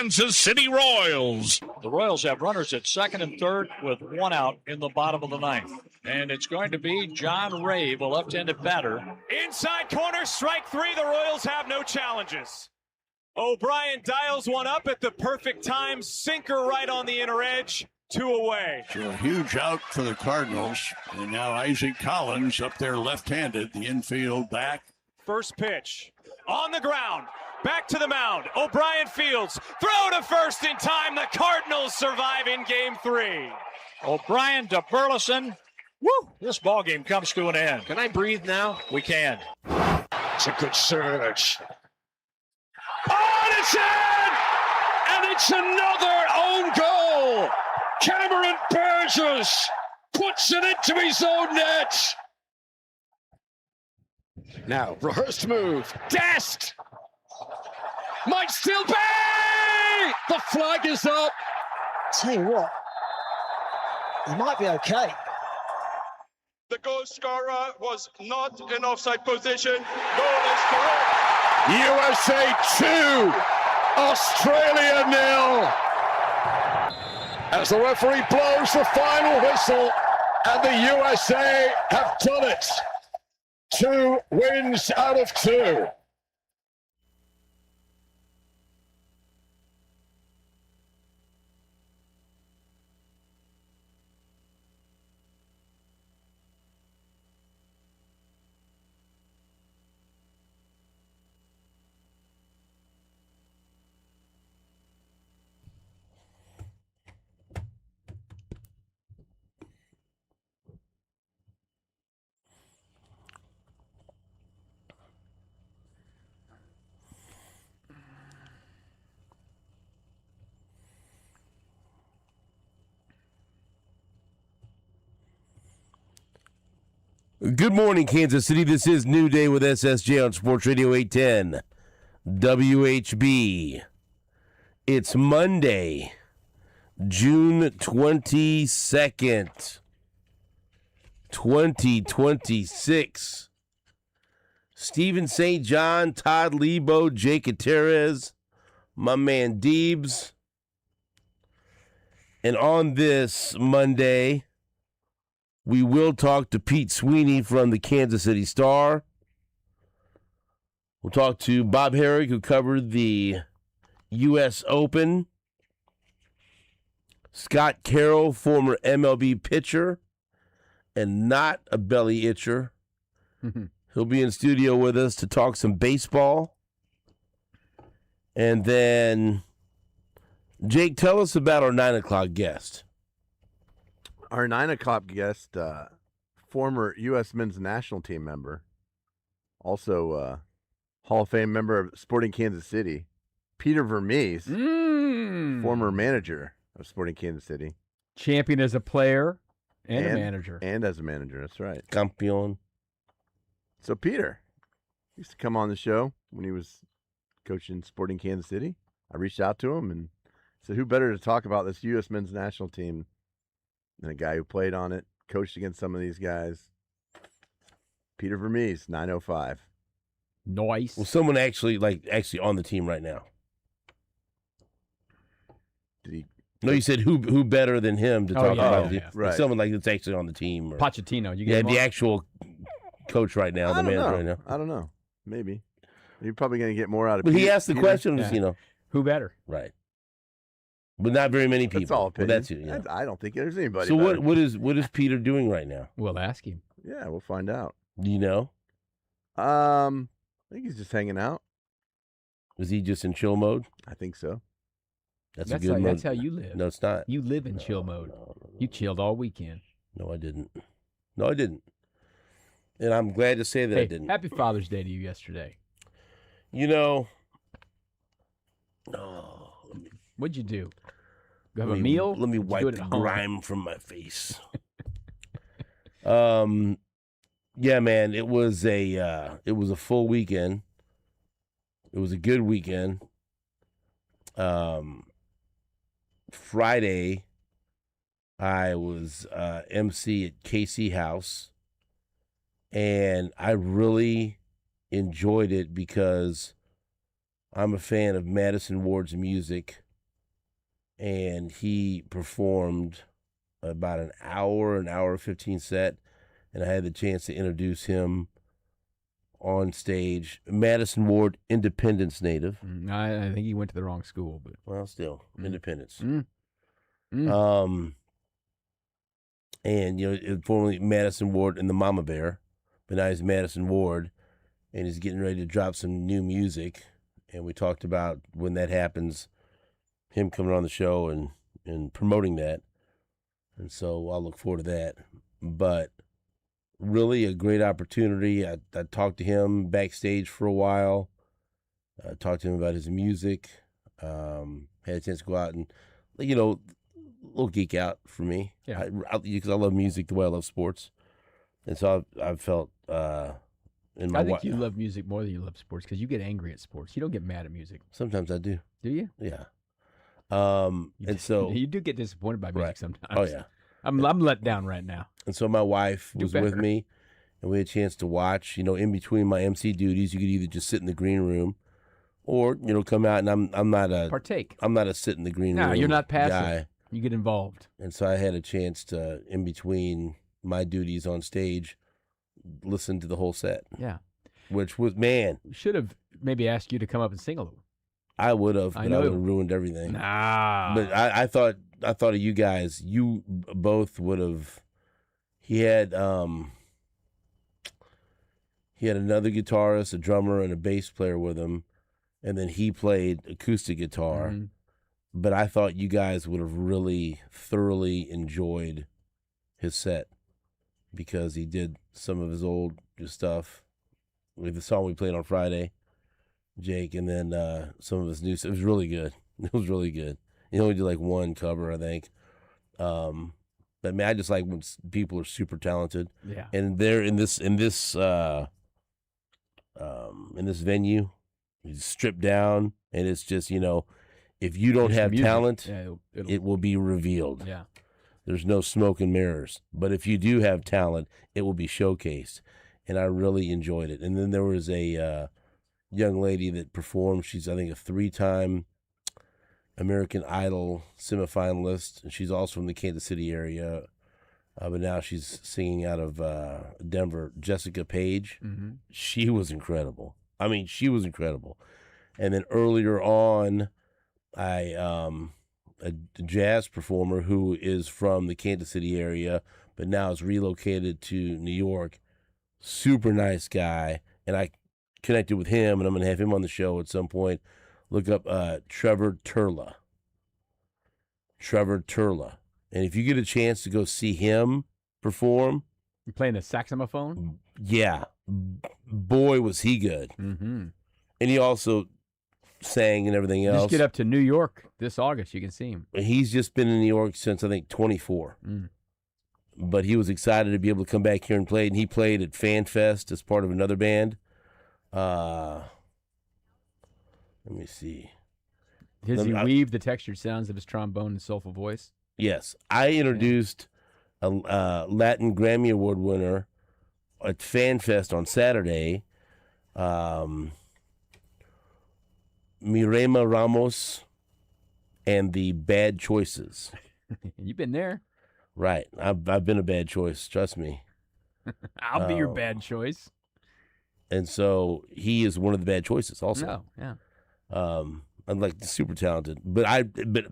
Kansas City Royals. The Royals have runners at second and third with one out in the bottom of the ninth. And it's going to be John Rave, a left-handed batter. Inside corner, strike three. The Royals have no challenges. O'Brien dials one up at the perfect time. Sinker right on the inner edge. 2 away. So a huge out for the Cardinals. And now Isaac Collins up there left-handed, the infield back. First pitch. On the ground. Back to the mound. O'Brien fields. Throw to first in time. The Cardinals survive in game 3. O'Brien to Burleson. Woo! This ball game comes to an end. Can I breathe now? We can. It's a good surge. Oh, and it's in! And it's another own goal. Cameron Burgess puts it into his own net. Now, rehearsed move. Dest! Might still be! The flag is up. Tell you what, he might be okay. The goal scorer was not in offside position. Goal is correct. USA 2, Australia 0. As the referee blows the final whistle, and the USA have done it. 2 wins out of 2. Good morning, Kansas City. This is New Day with SSJ on Sports Radio 810 WHB. It's Monday, June 22nd, 2026. Stephen St. John, Todd Lebo, Jake Gutierrez, my man Deebs. And on this Monday, we will talk to Pete Sweeney from the Kansas City Star. We'll talk to Bob Herrick, who covered the U.S. Open. Scott Carroll, former MLB pitcher and not a belly itcher. He'll be in studio with us to talk some baseball. And then, Jake, tell us about our 9 o'clock guest. Our 9 o'clock guest, former U.S. men's national team member, also Hall of Fame member of Sporting Kansas City, Peter Vermees, former manager of Sporting Kansas City. Champion as a player and a manager. And as a manager, that's right. Campeón. So Peter used to come on the show when he was coaching Sporting Kansas City. I reached out to him and said, who better to talk about this U.S. men's national team and a guy who played on it, coached against some of these guys. Peter Vermees, 905. Nice. Well, someone actually on the team right now. Did he? No, you said who better than him to talk about it? Right. Someone that's actually on the team. Or, Pochettino. You get the actual coach right now, the manager right now. I don't know. Maybe. You're probably going to get more out of But Peter. he asked the question, who better? Right. But not very many people. That's all opinion. Well, that's it. I don't think there's anybody. So what is Peter doing right now? We'll ask him. Yeah, we'll find out. Do you know? I think he's just hanging out. Is he just in chill mode? I think so. That's a good mode. That's how you live. No, it's not. You live in chill mode. No. You chilled all weekend. No, I didn't. And I'm glad to say that I didn't. Happy Father's Day to you yesterday. What'd you do? You have a meal? Let me wipe the grime from my face. Yeah, man, it was a full weekend. It was a good weekend. Friday, I was MC at KC House, and I really enjoyed it because I'm a fan of Madison Ward's music, and he performed about an hour 15 set, and I had the chance to introduce him on stage. Madison Ward, Independence native. I think he went to the wrong school, but Well, still, Independence. And, formerly Madison Ward and the Mama Bear, but now he's Madison Ward, and he's getting ready to drop some new music. And we talked about when that happens, him coming on the show and promoting that. And so I'll look forward to that. But really a great opportunity. I talked to him backstage for a while. I talked to him about his music. Had a chance to go out and, a little geek out for me. Yeah. Because I love music the way I love sports. And so I felt I think you love music more than you love sports because you get angry at sports. You don't get mad at music. Sometimes I do. Do you? Yeah. And so you do get disappointed by music sometimes. Oh yeah. I'm let down right now. And so my wife was with me, and we had a chance to watch. In between my MC duties, you could either just sit in the green room, or come out. And I'm not a partake. I'm not a sit in the green room. No, you're not passive. Guy. You get involved. And so I had a chance to, in between my duties on stage, listen to the whole set. Yeah. Which was, man. Should have maybe asked you to come up and sing a little. I would have, but I would have ruined everything. Nah. But I thought of you guys. You both would have. He had another guitarist, a drummer, and a bass player with him, and then he played acoustic guitar. Mm-hmm. But I thought you guys would have really thoroughly enjoyed his set because he did some of his old stuff with the song we played on Friday, Jake, and then some of his new stuff. It was really good. It was really good. He only did like one cover, I think. But man, I just like when people are super talented. Yeah. And they're in this venue, he's stripped down, and it's just, if you don't have talent, it will be revealed. Yeah. There's no smoke and mirrors. But if you do have talent, it will be showcased. And I really enjoyed it. And then there was a young lady that performed. She's, I think, a 3-time American Idol semifinalist. And she's also from the Kansas City area. But now she's singing out of Denver, Jessica Page. Mm-hmm. She was incredible. I mean, she was incredible. And then earlier on, a jazz performer who is from the Kansas City area, but now is relocated to New York. Super nice guy. And I connected with him, and I'm going to have him on the show at some point. Look up Trevor Turla. Trevor Turla. And if you get a chance to go see him perform. You playing the saxophone? Yeah. Boy, was he good. Mm-hmm. And he also sang and everything else. Just get up to New York this August. You can see him. He's just been in New York since, I think, 24. Mm. But he was excited to be able to come back here and play. And he played at Fan Fest as part of another band. Let me see. Does he weave the textured sounds of his trombone and soulful voice? Yes. I introduced a Latin Grammy Award winner at Fan Fest on Saturday, Mirema Ramos and the Bad Choices. You've been there. Right. I've been a bad choice. Trust me. I'll be your bad choice. And so he is one of the bad choices also. No, yeah. I'm like super talented. But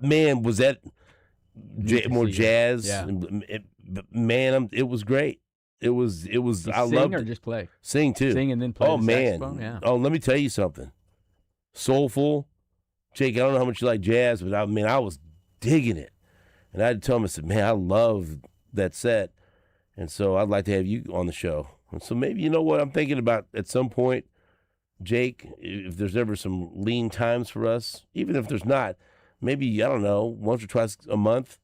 man, was that more jazz? Yeah. It was great. It was I loved loved it. Or just play? Sing too. Sing and then play. Oh the man. saxophone? Yeah. Oh, let me tell you something. Soulful. Jake, I don't know how much you like jazz, but I was digging it. And I had to tell him, I said, man, I love that set. And so I'd like to have you on the show. And so maybe, you know what, I'm thinking about at some point, Jake, if there's ever some lean times for us, even if there's not, maybe, I don't know, once or twice a month,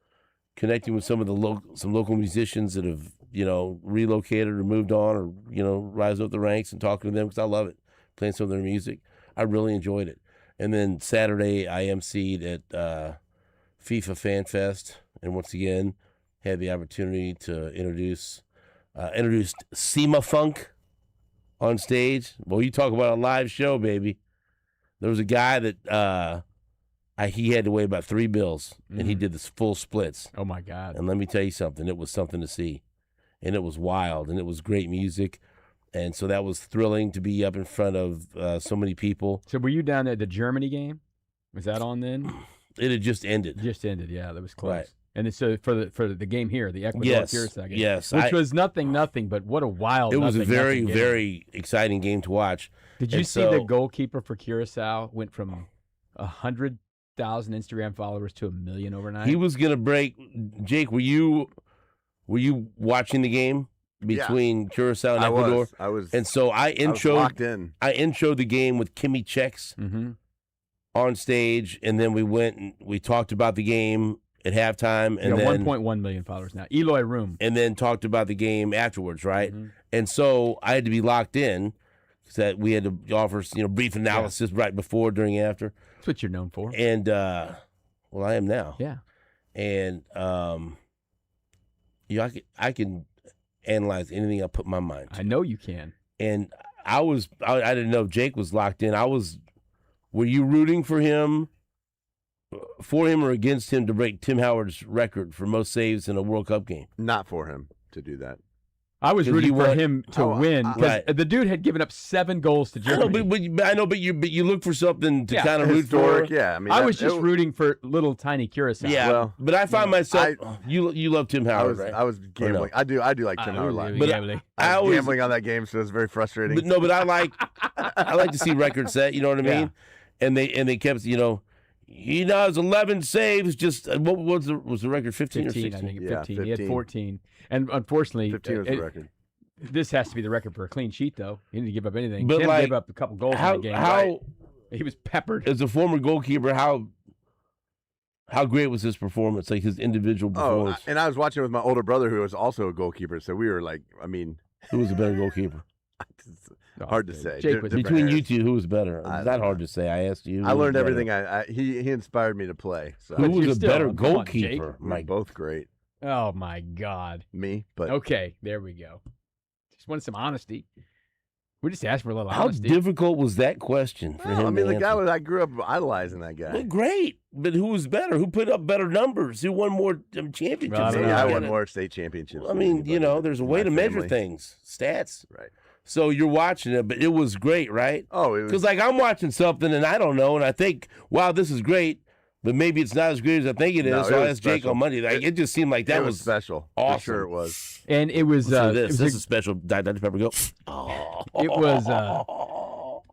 connecting with some of the some local musicians that have, relocated or moved on or, rise up the ranks and talking to them because I love it, playing some of their music. I really enjoyed it. And then Saturday, I emceed at FIFA Fan Fest, and once again, had the opportunity to introduced SEMA Funk on stage. Well, you talk about a live show, baby. There was a guy that he had to weigh about 3 bills, and he did this full splits. Oh, my God. And let me tell you something. It was something to see. And it was wild, and it was great music. And so that was thrilling to be up in front of so many people. So were you down at the Germany game? Was that on then? It had just ended. Just ended, yeah. That was close. Right. And so for the game here, the Ecuador-Curacao game. Yes. Which was nothing, but what a wild It was a very, game. very exciting game to watch. Did you see the goalkeeper for Curacao went from 100,000 Instagram followers to 1 million overnight? He was going to break. Jake, were you watching the game between Curacao and Ecuador? I was. And so I locked in. I introed the game with Kimmy Checks on stage, and then we went and we talked about the game at halftime, and then 1.1 million followers now. Eloy Room, and then talked about the game afterwards, right? And so I had to be locked in because we had to offer brief analysis right before, during, after. That's what you're known for. And well, I am now. Yeah. And I can analyze anything I put my mind to. I know you can. And I didn't know if Jake was locked in. Were you rooting for him or against him to break Tim Howard's record for most saves in a World Cup game? Not for him to do that. I was rooting for him to win because the dude had given up 7 goals to Germany. But you look for something to kind of root for. Yeah, I mean, I was just rooting for little tiny Curacao. Yeah, well, but I find myself. You love Tim Howard, right? I was gambling. I do like Tim Howard a lot. But I was gambling on that game, so it was very frustrating. But I like to see records set. You know what I mean? And they kept he now has 11 saves. Just what was the record? 15 or 16? I think 15. He had 14. And unfortunately, 15 was the record. This has to be the record for a clean sheet, though. He didn't give up anything. But Tim gave up a couple goals in the game. He was peppered. As a former goalkeeper, how great was his performance? Like his individual performance. And I was watching with my older brother, who was also a goalkeeper. So we were like, I mean, who was a better goalkeeper? Hard to say. Between you two, who was better? It's not hard to say. I asked you. I learned everything. He inspired me to play. So. Who was a better goalkeeper? Mike, both great. Oh my God. Me, but okay, there we go. Just wanted some honesty. We just asked for a little honesty. How difficult was that question for him? I mean, the guy I grew up idolizing that guy. Well, great, but who was better? Who put up better numbers? Who won more championships? I won more state championships. I mean, there's a way to measure things, stats. Right. So you're watching it, but it was great, right? Oh, it was. Because I'm watching something and I don't know, and I think, wow, this is great, but maybe it's not as great as I think it is. So I asked Jake on Monday. It just seemed like that was special. Awesome. For sure it was. And it was. This is special. Dr. Pepper, go.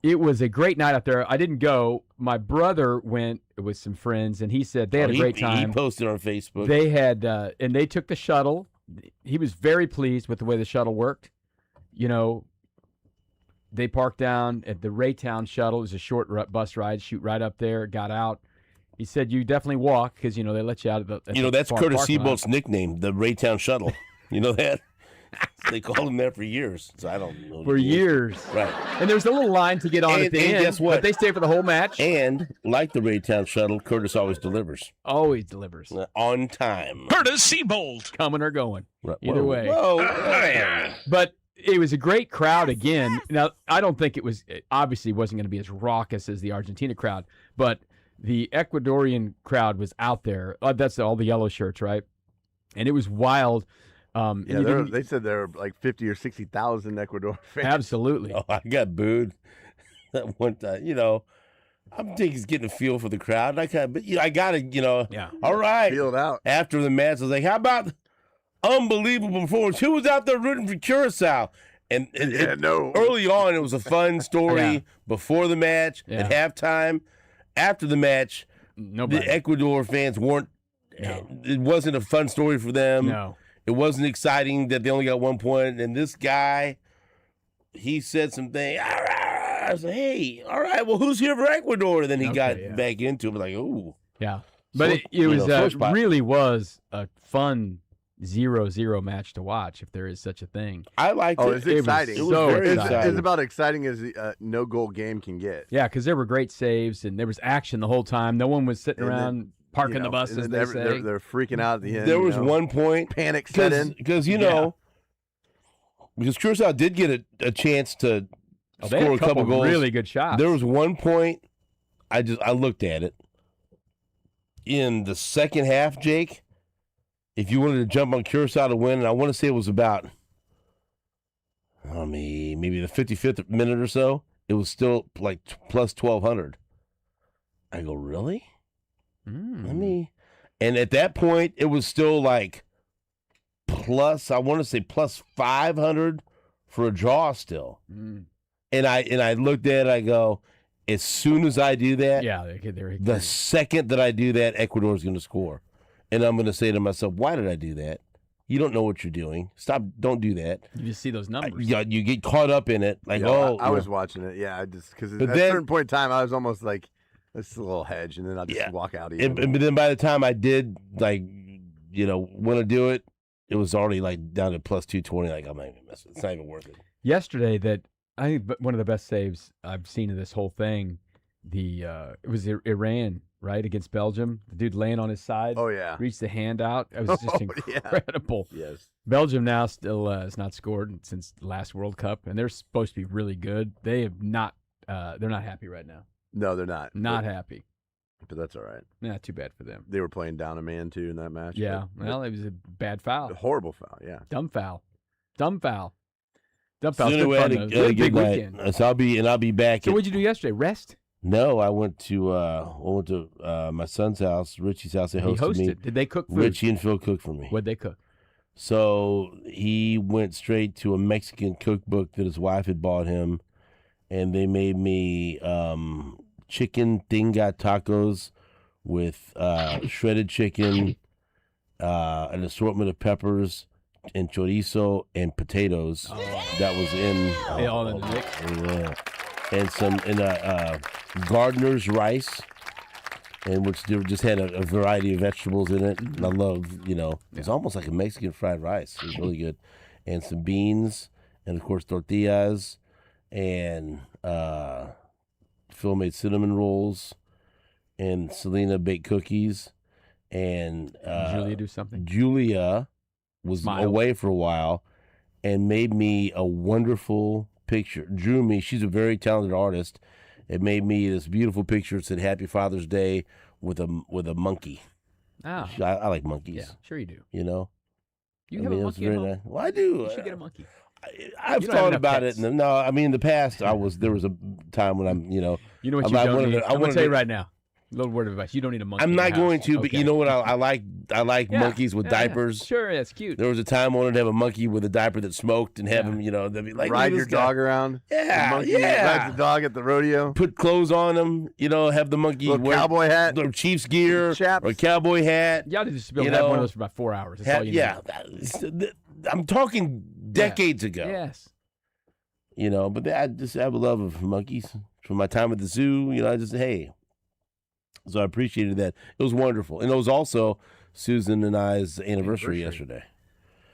It was a great night out there. I didn't go. My brother went with some friends, and he said they had a great time. He posted on Facebook. They had, and they took the shuttle. He was very pleased with the way the shuttle worked. They parked down at the Raytown shuttle. It was a short bus ride, shoot right up there, got out. He said, you definitely walk because, they let you out of the that's Curtis Seabolt's nickname, the Raytown shuttle. You know that? They called him that for years. So I don't know. For years. Right. And there was a little line to get on at the end. Guess what? But they stayed for the whole match. And like the Raytown shuttle, Curtis always delivers. Always delivers. On time. Curtis Seabolt. Coming or going. Right. Either way. Whoa. But it was a great crowd again. Now, I don't think it obviously wasn't going to be as raucous as the Argentina crowd, but the Ecuadorian crowd was out there. That's all the yellow shirts, right? And it was wild. They said there were like 50 or 60,000 Ecuador fans. Absolutely. Oh, I got booed that one time. I'm thinking he's getting a feel for the crowd. I got to, all right. Feel it out. After the match, I was like, how about unbelievable performance? Who was out there rooting for Curacao? And early on, it was a fun story before the match, at halftime. After the match, the Ecuador fans weren't. No. It wasn't a fun story for them. No. It wasn't exciting that they only got 1 point. And this guy, he said something. I was like, hey, all right, well, who's here for Ecuador? And then he got back into it. Like, ooh. Yeah. But it was really was a fun 0-0 match to watch, if there is such a thing. I liked it. It's exciting. It was very exciting. It's about exciting as a no-goal game can get. Yeah, because there were great saves, and there was action the whole time. No one was sitting around parking the bus, as they say. They're freaking out at the end. There was 1 point. Panic set in. Because, because Curacao did get a chance to score a couple goals. Really good shots. There was 1 point. I looked at it, in the second half, Jake, if you wanted to jump on Curacao to win, and I want to say it was about maybe the 55th minute or so, it was still like plus 1,200. I go, really? And at that point, it was still like I want to say plus 500 for a draw still. And I looked at it, I go, as soon as I do that, the second that I do that, Ecuador's going to score. And I'm going to say to myself, why did I do that? You don't know what you're doing. Stop. Don't do that. You just see those numbers. You get caught up in it. Like, I was watching it. Yeah, because at a certain point in time, I was almost like, this is a little hedge, and then I'll just walk out. But then by the time I did, want to do it, it was already like down to plus 220. Like, I'm not even messing. It's not even worth it. Yesterday, I think one of the best saves I've seen in this whole thing, it was Iran, right, against Belgium. The dude laying on his side. Oh, yeah. Reached the hand out. It was just incredible. Yeah. Yes. Belgium now still has not scored since the last World Cup, and they're supposed to be really good. They have not. They're not happy right now. No, they're not. Not happy. But that's all right. Not too bad for them. They were playing down a man, too, in that match. Yeah. Well, it was a bad foul. A horrible foul, yeah. Dumb foul. So anyway, I had a good night. So I'll be back. So what'd you do yesterday? Rest? No, I went to my son's house, Richie's house. They hosted me. Did they cook food? Richie and Phil cooked for me. What'd they cook? So he went straight to a Mexican cookbook that his wife had bought him, and they made me chicken tinga tacos with shredded chicken, an assortment of peppers, and chorizo and potatoes. That was in all in the mix. Yeah, and some gardener's rice, and which just had a variety of vegetables in it. And I love, it's almost like a Mexican fried rice. It was really good, and some beans, and of course tortillas, and Phil made cinnamon rolls, and Selena baked cookies, and Did Julia do something? Julia was away for a while and made me a wonderful picture. Drew me. She's a very talented artist. It made me this beautiful picture. It said "Happy Father's Day" with a monkey. Oh, I like monkeys. Yeah, sure you do. You know, you have a monkey at home? nice. Well, I do. You should get a monkey. I've thought about it. No, I mean in the past there was a time when I'm. You know what you don't need? I'm gonna tell you right now. Little word of advice: you don't need a monkey. I'm not going to, but you know what? I like monkeys with diapers. Yeah. Sure, it's cute. There was a time I wanted to have a monkey with a diaper that smoked and have him, they'd be like, ride your dog around. Yeah, the monkey rides the dog at the rodeo. Put clothes on him, have the monkey wear cowboy hat, or Chiefs gear, or a cowboy hat. Y'all just be able to have one of those for about 4 hours. That's all you need. I'm talking decades ago. Yes. But I just have a love of monkeys from my time at the zoo. So I appreciated that. It was wonderful. And it was also Susan and I's anniversary yesterday.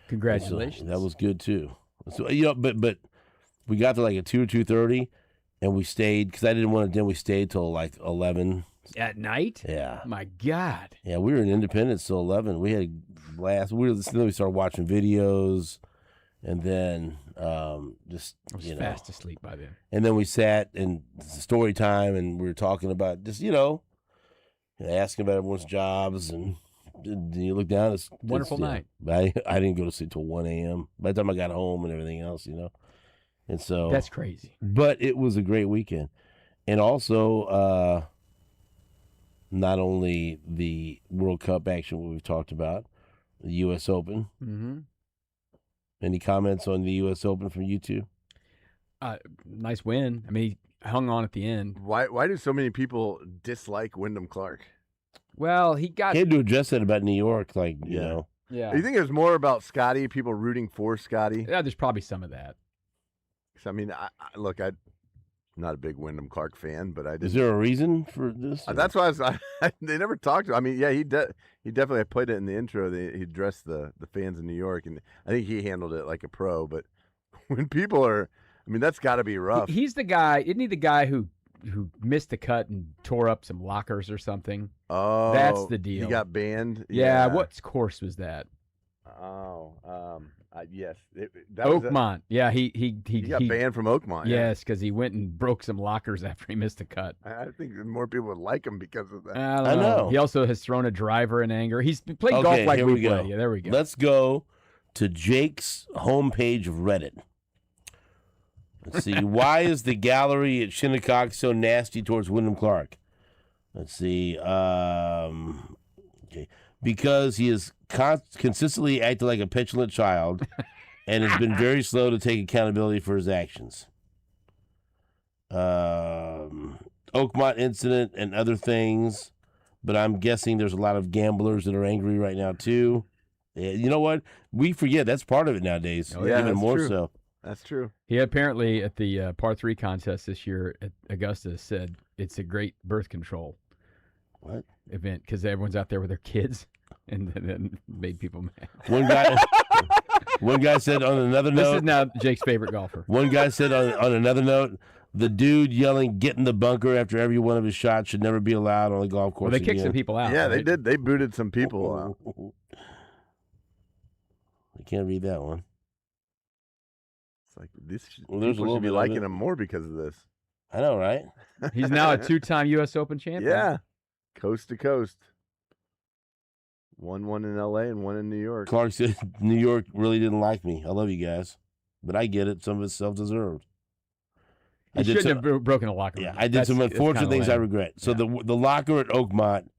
Congratulations. So that was good too. So but we got to like at 2 or 2:30 and we stayed because I didn't want to. Then we stayed till like 11 at night. Yeah. My God. Yeah, we were in Independence till 11. We had a blast. Then we started watching videos, and then I was fast asleep by then. And then we sat in story time and we were talking about just asking about everyone's jobs, and you look down. It's wonderful night. I didn't go to sleep till 1 a.m. By the time I got home and everything else, and so that's crazy. But it was a great weekend, and also not only the World Cup action we've talked about, the U.S. Open. Mm-hmm. Any comments on the U.S. Open from you two? Nice win. I mean, he hung on at the end. Why do so many people dislike Wyndham Clark? Well, he had to address that about New York, Yeah. You think it was more about Scotty, people rooting for Scotty? Yeah, there's probably some of that. I mean, I'm not a big Wyndham Clark fan, but I did. Is there a reason for this? That's why they never talked to him. I mean, yeah, he definitely played it in the intro. He addressed the fans in New York, and I think he handled it like a pro. But when people are, I mean, that's got to be rough. He's the guy, isn't he? The guy who missed the cut and tore up some lockers or something. Oh, that's the deal. He got banned. Yeah. What course was that? Oh, I Yes. That was Oakmont. Yeah, he got banned from Oakmont. Yes, because he went and broke some lockers after he missed a cut. I think more people would like him because of that. I know. He also has thrown a driver in anger. He's played golf like we play. Yeah, there we go. Let's go to Jake's homepage of Reddit. Let's see. Why is the gallery at Shinnecock so nasty towards Wyndham Clark? Let's see. Okay. Because he is consistently acted like a petulant child and has been very slow to take accountability for his actions. Oakmont incident and other things, but I'm guessing there's a lot of gamblers that are angry right now too. You know what? We forget that's part of it nowadays. Oh, yeah, even more true. so. That's true. He apparently at the par 3 contest this year at Augusta said it's a great birth control event because everyone's out there with their kids, and then made people mad. One guy said on another note. This is now Jake's favorite golfer. One guy said on another note, the dude yelling "get in the bunker" after every one of his shots should never be allowed on the golf course. Well, they kicked some people out. Yeah, right? they did. They booted some people out. I can't read that one. It's like this. Well, there's a people little should be bit of liking it. him more because of this. I know, right? He's now a 2-time U.S. Open champion. Yeah, coast to coast. 1 in L.A. and 1 in New York. Clark said New York really didn't like me. I love you guys, but I get it. Some of it's self-deserved. He shouldn't have broken a locker room. Yeah, I did some unfortunate things I regret. So the locker at Oakmont,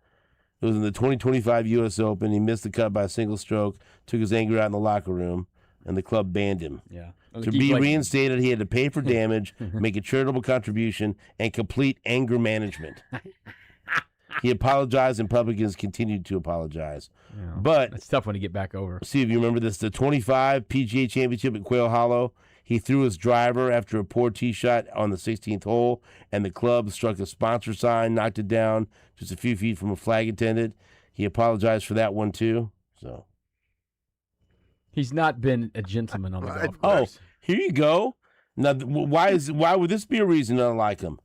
it was in the 2025 U.S. Open. He missed the cut by a single stroke, took his anger out in the locker room, and the club banned him. Yeah. To be reinstated, he had to pay for damage, make a charitable contribution, and complete anger management. He apologized, and public has continued to apologize. Yeah, but it's tough when you get back over. See if you remember this: the 25 PGA Championship at Quail Hollow. He threw his driver after a poor tee shot on the 16th hole, and the club struck a sponsor sign, knocked it down just a few feet from a flag attendant. He apologized for that one too. So he's not been a gentleman on the golf course. Oh, here you go. Now, why would this be a reason to like him?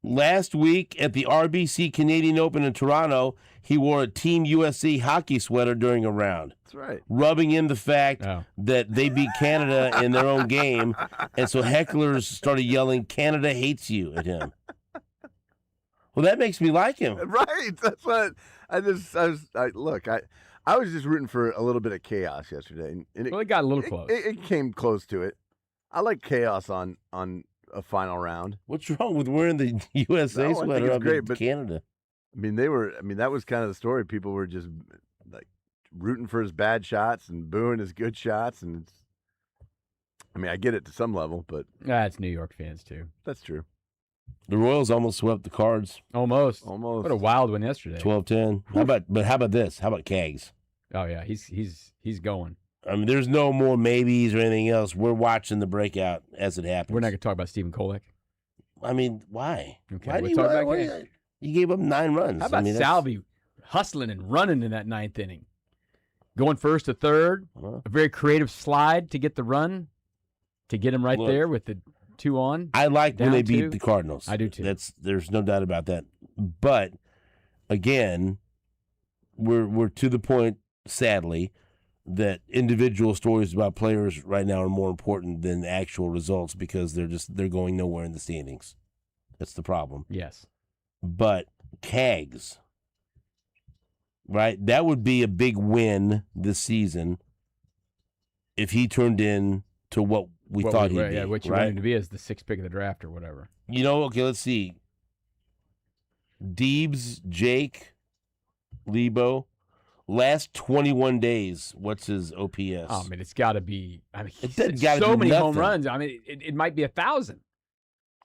Last week at the RBC Canadian Open in Toronto, he wore a Team USA hockey sweater during a round. That's right. Rubbing in the fact that they beat Canada in their own game, and so hecklers started yelling, "Canada hates you" at him. Well, that makes me like him. Right. That's what I was just rooting for a little bit of chaos yesterday. And it got a little close. It came close to it. I like chaos on a final round. What's wrong with wearing the USA sweater up in Canada? I mean, that was kind of the story. People were just like rooting for his bad shots and booing his good shots, and I get it to some level, but it's New York fans too. That's true. The Royals almost swept the Cards. Almost. What a wild one yesterday. 12-10. How about this? How about Cags? Oh yeah, he's going. I mean, there's no more maybes or anything else. We're watching the breakout as it happens. We're not going to talk about Stephen Kolek. I mean, why? Okay, why do you talk about you gave up 9 runs. How about Salvi hustling and running in that 9th inning? Going first to third, a very creative slide to get the run, to get him there with the 2 on. I like when they beat the Cardinals. I do too. There's no doubt about that. But again, we're to the point, sadly, that individual stories about players right now are more important than actual results because they're going nowhere in the standings. That's the problem. Yes. But Cags, right? That would be a big win this season if he turned in to what we thought he'd be. Yeah, what you want him to be as the 6th pick of the draft or whatever. Okay, let's see. Deebs, Jake, Lebo. Last 21 days, what's his OPS? Oh, it's got to be. It got so many home runs. It might be 1,000.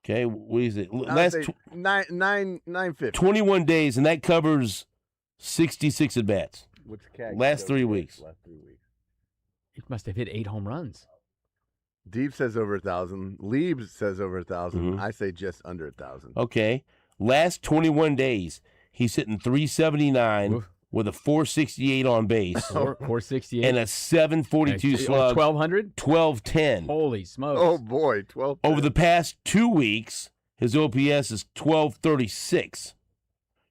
Okay, what is it? Last 950. 21 days, and that covers 66 at bats. What's the last 3 weeks? Last 3 weeks. He must have hit 8 home runs. Deep says over 1,000. Liebs says over 1,000. I say just under 1,000. Okay, last 21 days, he's hitting 379. Oof. With a 468 on base. 468. And a 742 slug. 1,200? 1210. Holy smokes. Oh, boy. 1210. Over the past 2 weeks, his OPS is 1236.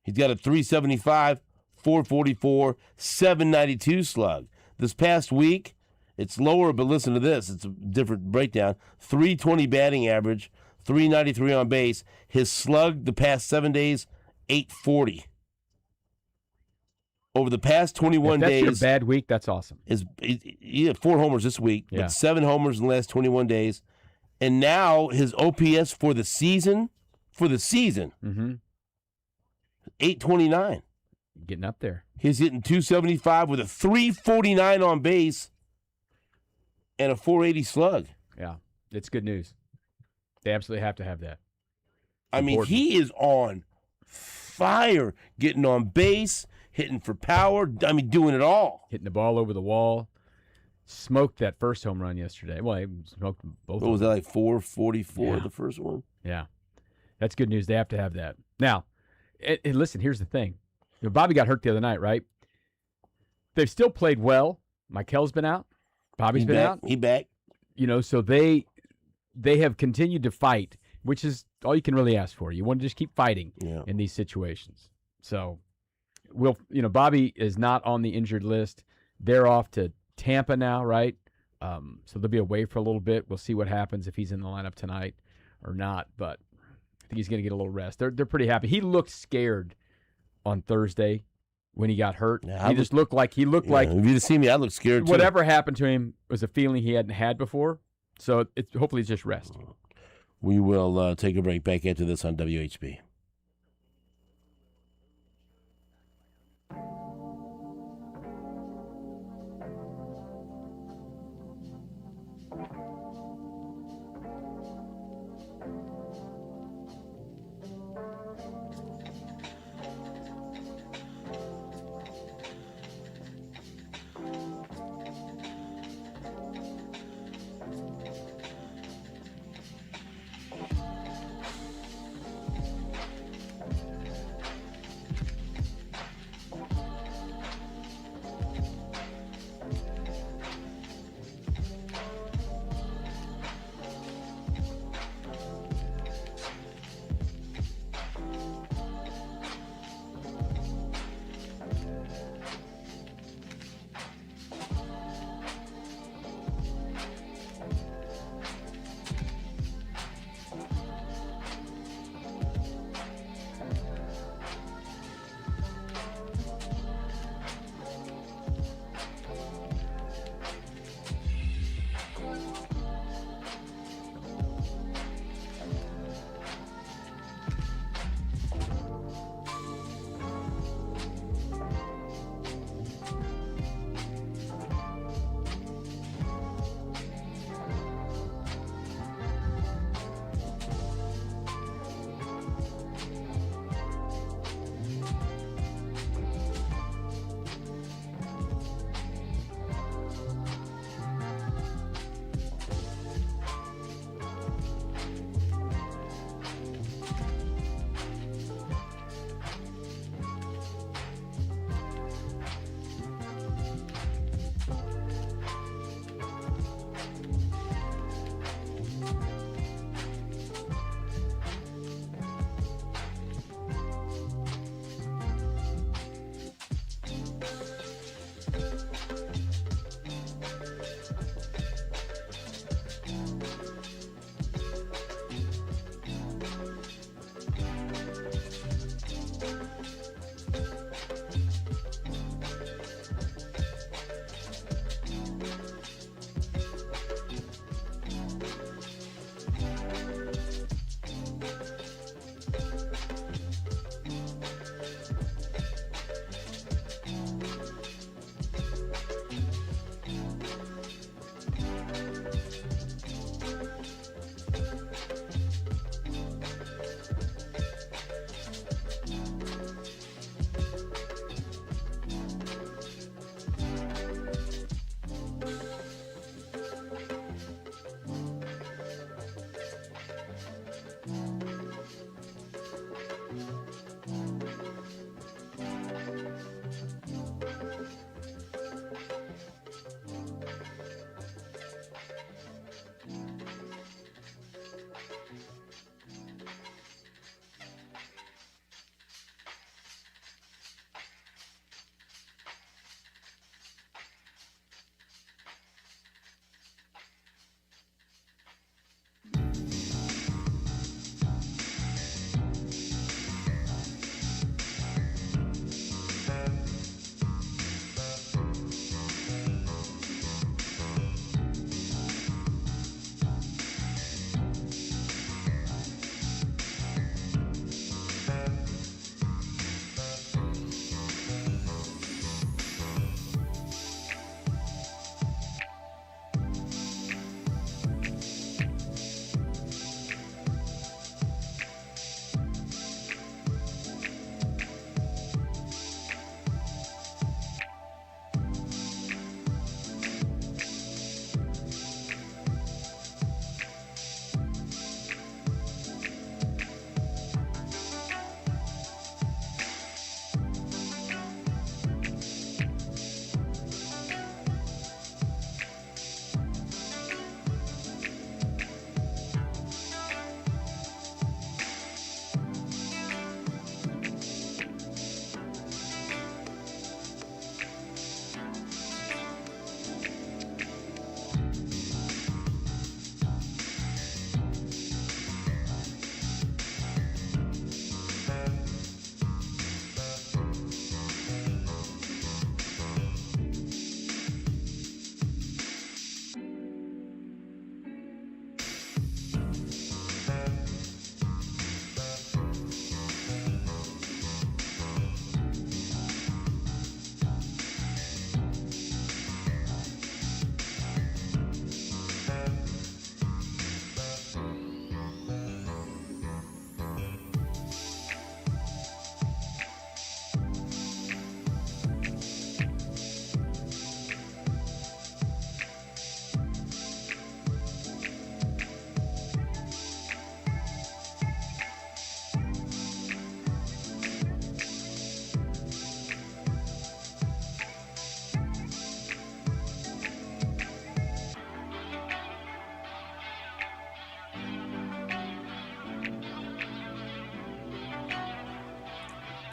He's got a 375, 444, 792 slug. This past week, It's lower, but listen to this. It's a different breakdown. 320 batting average, 393 on base. His slug the past 7 days, 840. Over the past 21 if that's days. your bad week, that's awesome. He had 4 homers this week, but 7 homers in the last 21 days. And now his OPS for the season, 829. Getting up there. He's hitting 275 with a 349 on base and a 480 slug. Yeah, it's good news. They absolutely have to have that. I mean, he is on fire, getting on base, hitting for power. I mean, doing it all. Hitting the ball over the wall. Smoked that first home run yesterday. Well, he smoked both. What was that, like 444, the first one? Yeah. That's good news. They have to have that. Now, and listen, here's the thing. Bobby got hurt the other night, right? They've still played well. Mikel's been out. Bobby's been out. He back. So they have continued to fight, which is all you can really ask for. You want to just keep fighting in these situations. So, Bobby is not on the injured list. They're off to Tampa now, right? So they'll be away for a little bit. We'll see what happens if he's in the lineup tonight or not. But I think he's going to get a little rest. They're pretty happy. He looked scared on Thursday when he got hurt. Yeah, he looked like if you'd seen me, I looked scared too. Whatever happened to him was a feeling he hadn't had before. So hopefully it's just rest. We will take a break back after this on WHB.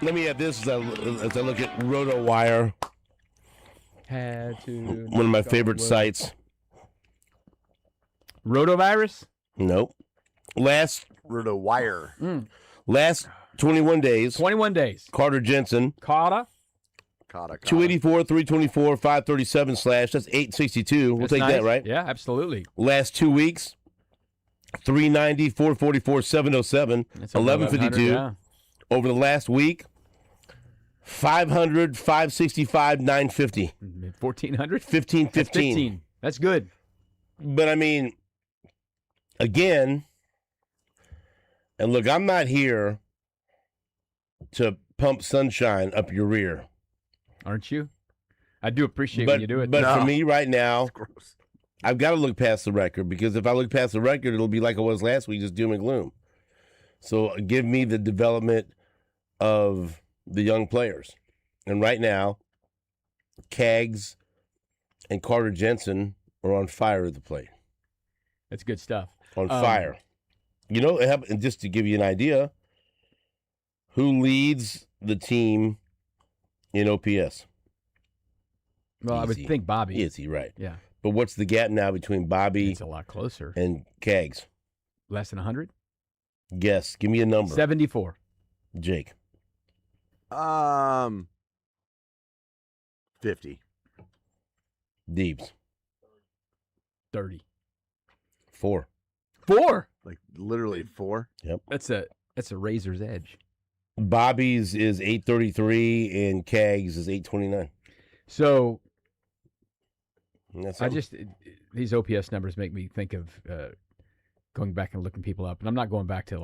Let me add this as I look at RotoWire, Had to. one of my favorite sites. Rotovirus? Nope. Last RotoWire. Last 21 days. 21 days. Carter Jensen. Carter. 284, 324, 537 slash. That's 862. We'll take nice. that, right? Yeah, absolutely. Last 2 weeks, 390, 444, 707, That's 1152. Yeah. Over the last week, 500, 565, 950. 1,400? 15, 15. That's 15. That's good. But, I mean, again, and look, I'm not here to pump sunshine up your rear. Aren't you? I do appreciate when you do it. But for me right now, I've got to look past the record, because if I look past the record, it'll be like it was last week, just doom and gloom. So give me the development of the young players. And right now, Kaggs and Carter Jensen are on fire at the plate. That's good stuff. On fire. You know, and just to give you an idea, who leads the team in OPS? Well, I would think Bobby. Is he right? Yeah. But what's the gap now between Bobby It's a lot closer. and Kaggs? Less than 100? Guess. Give me a number. 74. Jake. 50. Deebs. 30. 4. 4? Like literally 4. Yep. That's a razor's edge. Bobby's is 833 and Kaggs is 829. So That's these OPS numbers make me think of going back and looking people up. And I'm not going back to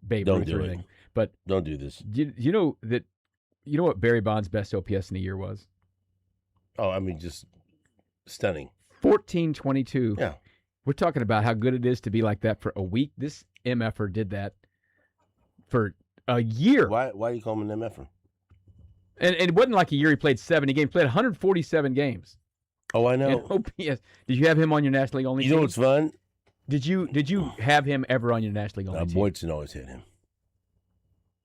Babe Ruth or anything. But don't do this. You know what Barry Bonds' best OPS in a year was? Oh, I mean, just stunning. 1422. Yeah. We're talking about how good it is to be like that for a week. This MFer did that for a year. Why do you call him an MFer? And it wasn't like a year he played 70 games. He played 147 games. Oh, I know. And OPS. Did you have him on your National League only team? You know what's fun? Did you have him ever on your National League only team? Boydson always hit him.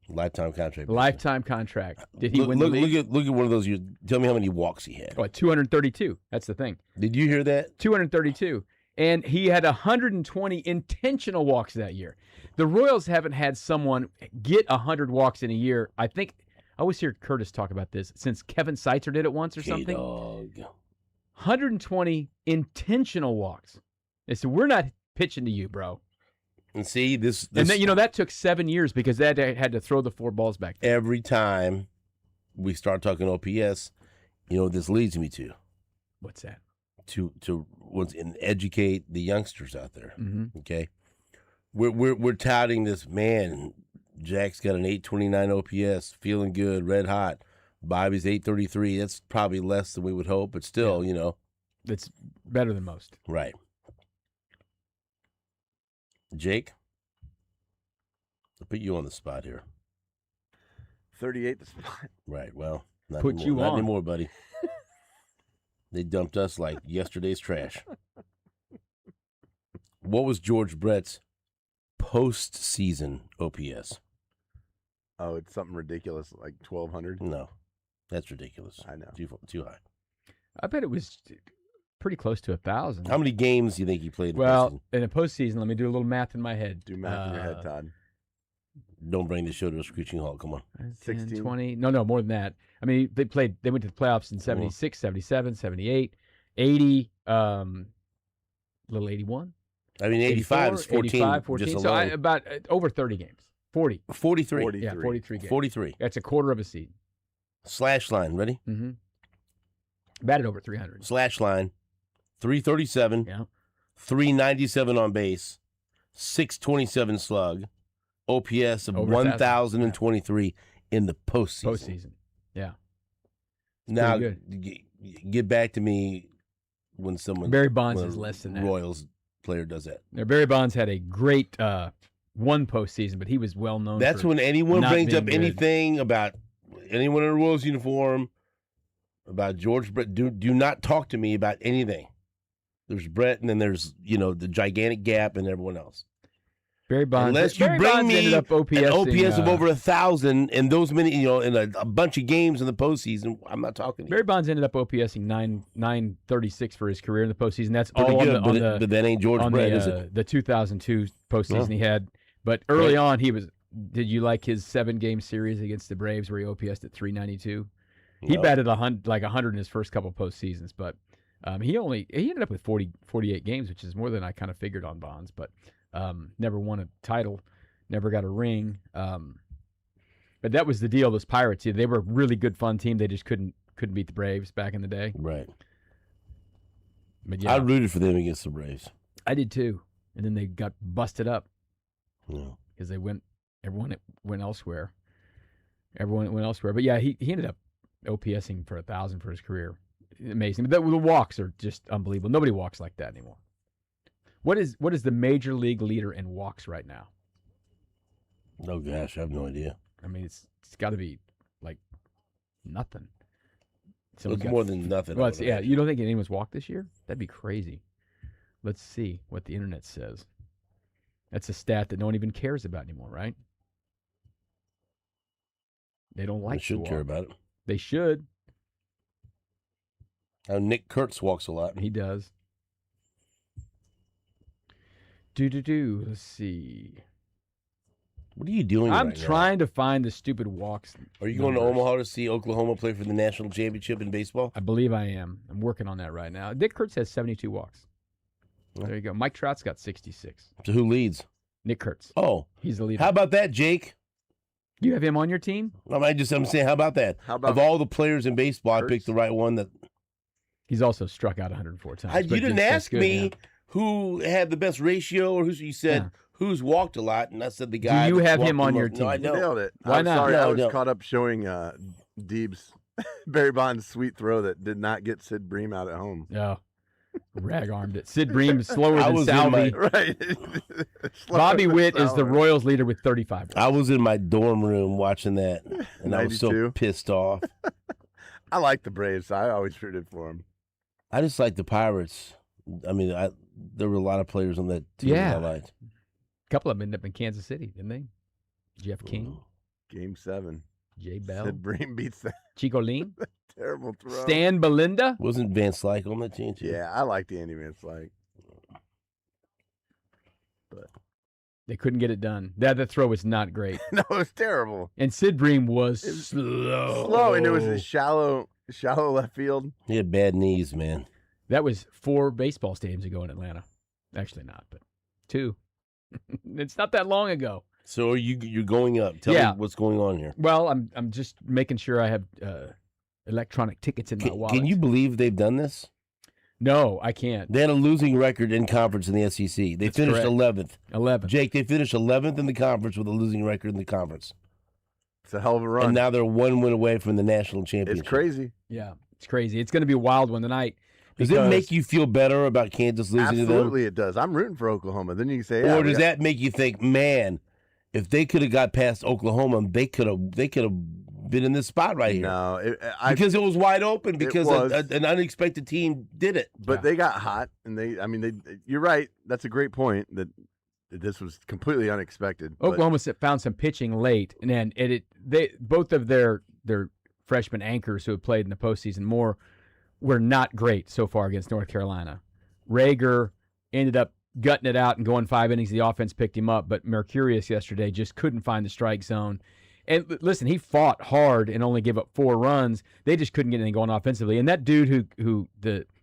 Lifetime contract. Lifetime contract. Did he win the league? Look at one of those years. Tell me how many walks he had. Oh, 232. That's the thing. Did you hear that? 232. And he had 120 intentional walks that year. The Royals haven't had someone get 100 walks in a year. I think I always hear Curtis talk about this since Kevin Seitzer did it once or something. K-Dog. 120 intentional walks. They said, we're not pitching to you, bro. And see, this And then, that took 7 years because they had to throw the 4 balls back there. Every time we start talking OPS, what this leads me to? What's that? To educate the youngsters out there. Mm-hmm. Okay, we're touting this, man. Jack's got an 829 OPS, feeling good, red hot. Bobby's 833. That's probably less than we would hope, but still, That's better than most. Right. Jake, I'll put you on the spot here. 38 the spot. Right. Well, not Put anymore. you Not on. anymore, buddy. They dumped us like yesterday's trash. What was George Brett's postseason OPS? Oh, it's something ridiculous, like 1,200. No, that's ridiculous. I know. Too high. I bet it was pretty close to 1,000. How many games do you think he played? Well, in a postseason, let me do a little math in my head. Do math in your head, Todd. Don't bring the show to a screeching halt. Come on. 10, 16? 20. No, more than that. I mean, they went to the playoffs in 76, 77, 78, 80, little 81. I mean, 85 is 14. 85, 14. Just So alone. about over 30 games. 40. 43. Yeah, 43 games. 43. That's a quarter of a season. Slash line. Ready? Mm-hmm. Batted over 300. Slash line. 337. Yeah. 397 on base. 627 slug. OPS of Over 1,023 in the postseason. Postseason. Yeah. Now, pretty get back to me when someone. Barry Bonds when is a less than that. Royals player does that. Now, Barry Bonds had a great one postseason, but he was well known. That's for when anyone not brings being up good. anything about anyone in a Royals uniform, about George Brett. Do not talk to me about anything. There's Brett, and then there's the gigantic gap and everyone else. Barry Bonds. Unless you Barry bring Bonds me ended up an OPSing, OPS of over 1,000 and those many, in a bunch of games in the postseason, I'm not talking to you. Barry Bonds ended up OPSing 936 for his career in the postseason. That's Pretty all good, on but that ain't George on Brett, is it? the 2002 postseason he had. But early on, he was. Did you like his 7-game series against the Braves where he OPSed at 392? He batted 100 in his first couple postseasons, but he ended up with 48 games, which is more than I kind of figured on Bonds. But never won a title, never got a ring. But that was the deal. Those Pirates, they were a really good, fun team. They just couldn't beat the Braves back in the day. Right. But yeah, I rooted for them against the Braves. I did too, and then they got busted up because everyone went elsewhere. Everyone went elsewhere. But yeah, he ended up OPSing for 1,000 for his career. Amazing. But the walks are just unbelievable. Nobody walks like that anymore. What is the major league leader in walks right now? Oh gosh, I have no idea. I mean, it's got to be like nothing. It's more than nothing. Well, you don't think anyone's walked this year? That'd be crazy. Let's see what the internet says. That's a stat that no one even cares about anymore, right? They don't like. They should care about it. They should. Nick Kurtz walks a lot. He does. Let's see. What are you doing? I'm trying to find the stupid walks. Are you going to Omaha to see Oklahoma play for the national championship in baseball? I believe I am. I'm working on that right now. Nick Kurtz has 72 walks. There you go. Mike Trout's got 66. So who leads? Nick Kurtz. Oh, he's the leader. How about that, Jake? You have him on your team? I'm saying, how about that? Of all the players in baseball, Kurtz? I picked the right one. That he's also struck out 104 times. You didn't ask me who had the best ratio, or you said who's walked a lot, and I said the guy. Do you have him on your team? No, I don't. Nailed it. Why not? Sorry, I was caught up showing Deeb's Barry Bonds' sweet throw that did not get Sid Bream out at home. Yeah. Rag-armed it. Sid Bream slower than Salvi. Right. Bobby Witt is the Royals leader with 35. I was in my dorm room watching that, and 92. I was so pissed off. I like the Braves. So I always rooted for them. I just like the Pirates. I mean, there were a lot of players on that team that I liked. A couple of them ended up in Kansas City, didn't they? Jeff King. Game 7. Jay Bell. Sid Bream beats that. Chico Lean. Terrible throw. Stan Belinda. Wasn't Van Slyke on that team too? Yeah, I liked Andy Van Slyke. But they couldn't get it done. That throw was not great. No, it was terrible. And Sid Bream was slow. And it was a shallow left field. He had bad knees, man. That was 4 baseball stadiums ago in Atlanta. Actually not, but 2. It's not that long ago. So you're going up. Tell me what's going on here. Well, I'm just making sure I have electronic tickets in my wallet. Can you believe they've done this? No, I can't. They had a losing record in conference in the SEC. They finished 11th. 11th. Jake, they finished 11th in the conference with a losing record in the conference. It's a hell of a run. And now they're 1 win away from the national championship. It's crazy. Yeah, it's crazy. It's going to be a wild one tonight. Does it make you feel better about Kansas losing to them? Absolutely it does. I'm rooting for Oklahoma. Then you can say, or does that make you think, man, if they could have got past Oklahoma, they could have been in this spot right here. No, because it was wide open because an unexpected team did it. But they got hot, and you're right. That's a great point that this was completely unexpected. Oklahoma found some pitching late, and then both of their freshman anchors who have played in the postseason were not great so far against North Carolina. Rager ended up gutting it out and going 5 innings. The offense picked him up, but Mercurius yesterday just couldn't find the strike zone. And listen, he fought hard and only gave up 4 runs. They just couldn't get anything going offensively. And that dude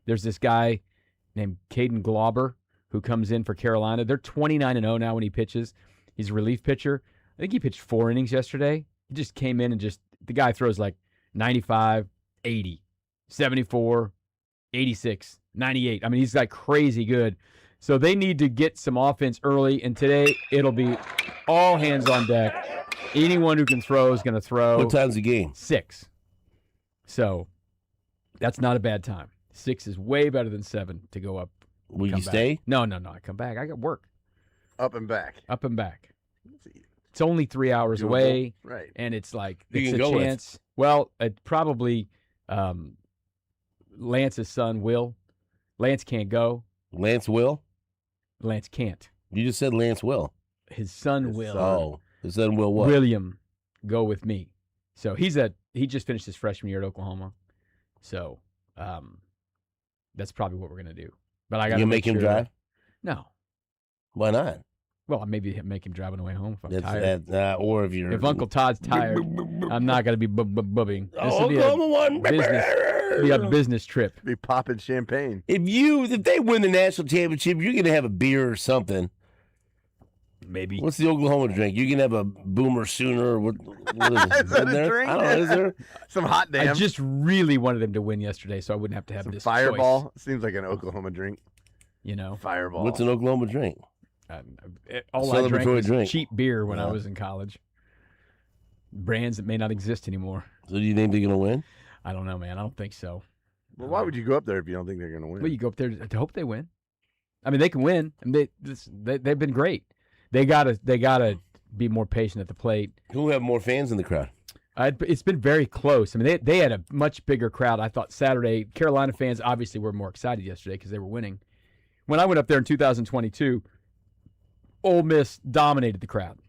there's this guy named Caden Glauber who comes in for Carolina. They're 29-0 now when he pitches. He's a relief pitcher. I think he pitched 4 innings yesterday. He just came in and the guy throws like 95, 80, 74, 86, 98. I mean, he's like crazy good. So they need to get some offense early, and today it'll be all hands on deck. Anyone who can throw is going to throw. What time's the game? 6. So that's not a bad time. 6 is way better than 7 to go up. Will you stay? No. I come back. I got work. Up and back. Up and back. It's only 3 hours away. Right. And it's like, it's a chance. With? Well, it probably Lance's son, Will. Lance can't go. Lance will? Lance can't. You just said Lance will. his son His will. son. Oh, his son will what? William go with me. So he just finished his freshman year at Oklahoma. So that's probably what we're gonna do. But I got to make him drive? No. Why not? Well, maybe make him drive on the way home if I'm tired. Or if you're. If Uncle Todd's tired, I'm not going to be bubbing. This will be Oklahoma won. a business trip. Be popping champagne. If they win the national championship, you're gonna have a beer or something. Maybe. What's the Oklahoma drink? You can have a Boomer Sooner. Or what is it? Is that a there? drink? I don't know. Is there? Some hot damn. I just really wanted them to win yesterday, so I wouldn't have to have Some this Fireball. choice, Seems like an Oklahoma drink. you know. Fireball. What's an Oklahoma drink? All I drank Celebratory was drink. cheap beer when I Yeah. was in college. Brands that may not exist anymore. So do you think they're gonna win? I don't know, man. I don't think so. Well, why would you go up there if you don't think they're going to win? Well, you go up there to hope they win. I mean, they can win. And they've been great. They gotta be more patient at the plate. Who have more fans in the crowd? It's been very close. I mean, they had a much bigger crowd. I thought Saturday. Carolina fans obviously were more excited yesterday because they were winning. When I went up there in 2022, Ole Miss dominated the crowd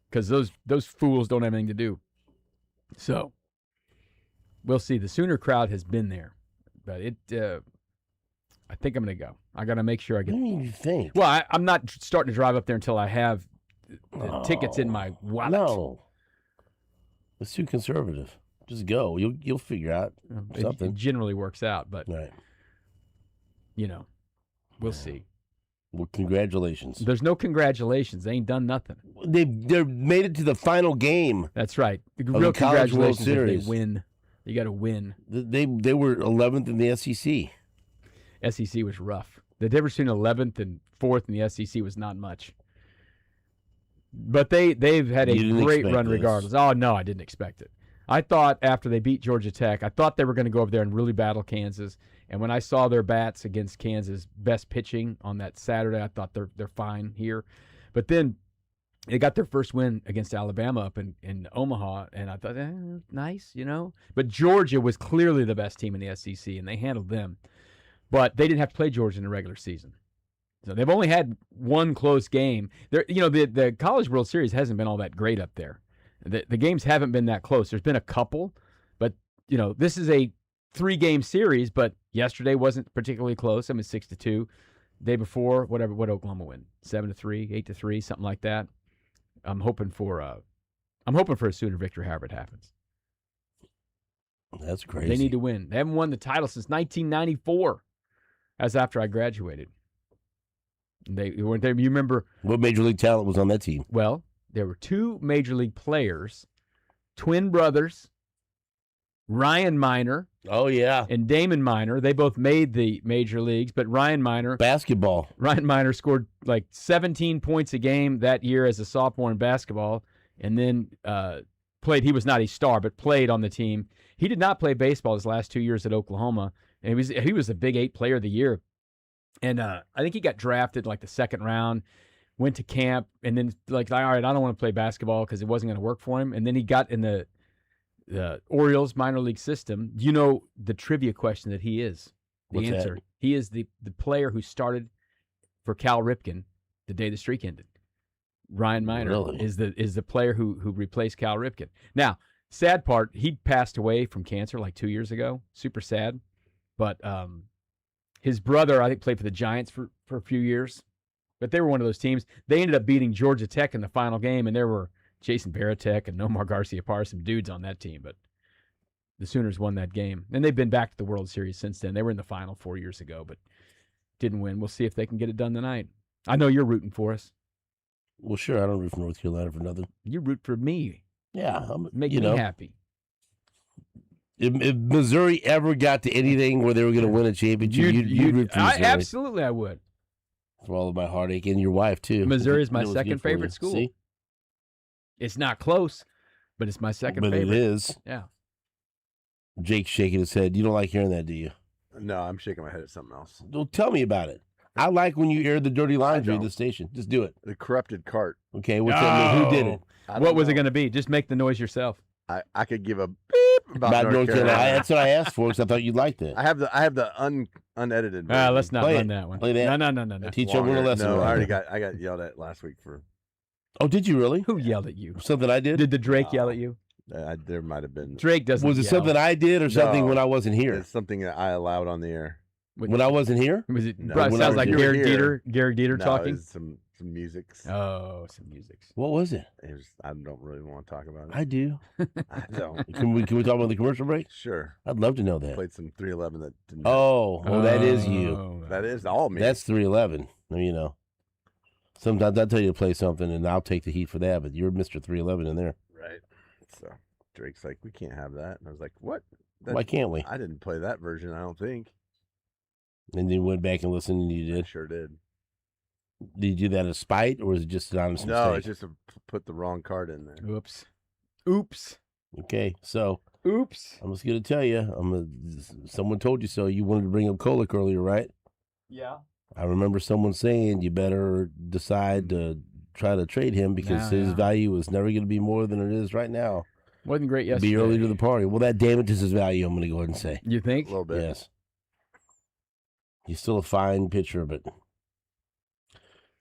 because those fools don't have anything to do. So we'll see. The Sooner crowd has been there, but I think I'm going to go. I got to make sure I get. What do you think? Well, I'm not starting to drive up there until I have the tickets in my wallet. No, it's too conservative. Just go. You'll figure out something. It generally works out, but Right. We'll see. Well, congratulations. There's no congratulations. They ain't done nothing. They made it to the final game. That's right. The the real College World congratulations is Series. they win. You got to win. They were 11th in the SEC. SEC was rough. The difference between 11th and 4th in the SEC was not much. But they've had a You didn't great expect run this. regardless. Oh, no, I didn't expect it. I thought after they beat Georgia Tech, I thought they were going to go over there and really battle Kansas. And when I saw their bats against Kansas' best pitching on that Saturday, I thought they're fine here. But then they got their first win against Alabama up in Omaha, and I thought, nice, But Georgia was clearly the best team in the SEC, and they handled them. But they didn't have to play Georgia in the regular season. So they've only had one close game. The College World Series hasn't been all that great up there. The games haven't been that close. There's been a couple, but this is a 3-game series. But yesterday wasn't particularly close. I mean, 6-2. Day before, what Oklahoma win? 7-3, 8-3, something like that. I'm hoping for a Sooner victory, however it happens. That's crazy. They need to win. They haven't won the title since 1994. That's after I graduated. They weren't there. You remember What major league talent was on that team? Well, there were 2 major league players, twin brothers, Ryan Minor. Oh, yeah. And Damon Minor. They both made the major leagues, but Ryan Minor scored like 17 points a game that year as a sophomore in basketball, and then played. He was not a star, but played on the team. He did not play baseball his last 2 years at Oklahoma, and he was a Big 8 player of the year. And I think he got drafted like the second round, went to camp, and then all right, I don't want to play basketball because it wasn't going to work for him. And then he got in the Orioles minor league system. You know the trivia question that he is? The What's answer. that? He is the player who started for Cal Ripken the day the streak ended. Ryan Minor Really? is the player who replaced Cal Ripken. Now, sad part, he passed away from cancer like 2 years ago. Super sad. But his brother, I think, played for the Giants for a few years. But they were one of those teams. They ended up beating Georgia Tech in the final game, and there were Jason Varitek and Nomar Garcia-Parra, some dudes on that team. But the Sooners won that game. And they've been back to the World Series since then. They were in the final 4 years ago, but didn't win. We'll see if they can get it done tonight. I know you're rooting for us. Well, sure. I don't root for North Carolina for nothing. You root for me. Yeah. Make me happy. If Missouri ever got to anything where they were going to win a championship, you'd root for Missouri. Absolutely, I would. For all of my heartache, and your wife, too. Missouri is my It was second good for you. favorite school. See? It's not close, but it's my second But favorite. it is. Yeah. Jake's shaking his head. You don't like hearing that, do you? No, I'm shaking my head at something else. Well, tell me about it. I like when you air the dirty laundry at don't. the station. Just do it. The corrupted cart. Okay, what's that mean? Who did it? What was it going to be? Just make the noise yourself. I could give a beep About North Carolina. That's what I asked for because I thought you'd like that. I have the unedited. Let's not Play run it. that one. Play that. No. Teach everyone a lesson. No, right I there. got yelled at last week for Oh, did you really? Who yelled at you? Something I did? Did the Drake yell at you? There might have been. Drake doesn't. Was it yell. something I did or something when I wasn't here? It's something that I allowed on the air. When I wasn't here? Was it? No, Probably when sounds I like was Gary here. Dieter. Gary Dieter No, talking. it was some music. Oh, some music. What was it? I don't really want to talk about it. I do. I don't. Can we talk about the commercial break? Sure. I'd love to know that. Played some 311 that didn't. Oh, well, that is you. That is all me. That's 311. You know. Sometimes I tell you to play something, and I'll take the heat for that, but you're Mr. 311 in there. Right. So Drake's like, we can't have that. And I was like, what? Why can't we? I didn't play that version, I don't think. And then went back and listened, and you I did? sure did. Did you do that as spite, or was it just an honest mistake? No, it's just put the wrong card in there. Oops. Oops. Okay, so. Oops. I'm just going to tell you, someone told you so. You wanted to bring up Kolek earlier, right? Yeah. I remember someone saying you better decide to try to trade him because his value is never going to be more than it is right now. Wasn't great yesterday. Be early to the party. Well, that damages his value, I'm going to go ahead and say. You think? A little bit. Yes. He's still a fine pitcher, but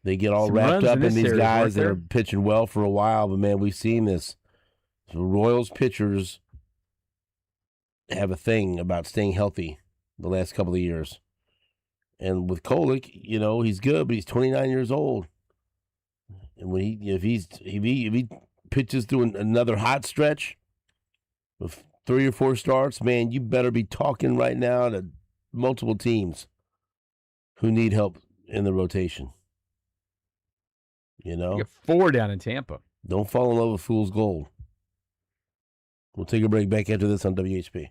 they get all Some wrapped runs up in in this these series, guys weren't that there? are pitching well for a while. But, man, we've seen this. So Royals pitchers have a thing about staying healthy the last couple of years. And with Kolek, he's good, but he's 29 years old. And when if he pitches through another hot stretch with 3 or 4 starts, man, you better be talking right now to multiple teams who need help in the rotation. You got 4 down in Tampa. Don't fall in love with fool's gold. We'll take a break back after this on WHP.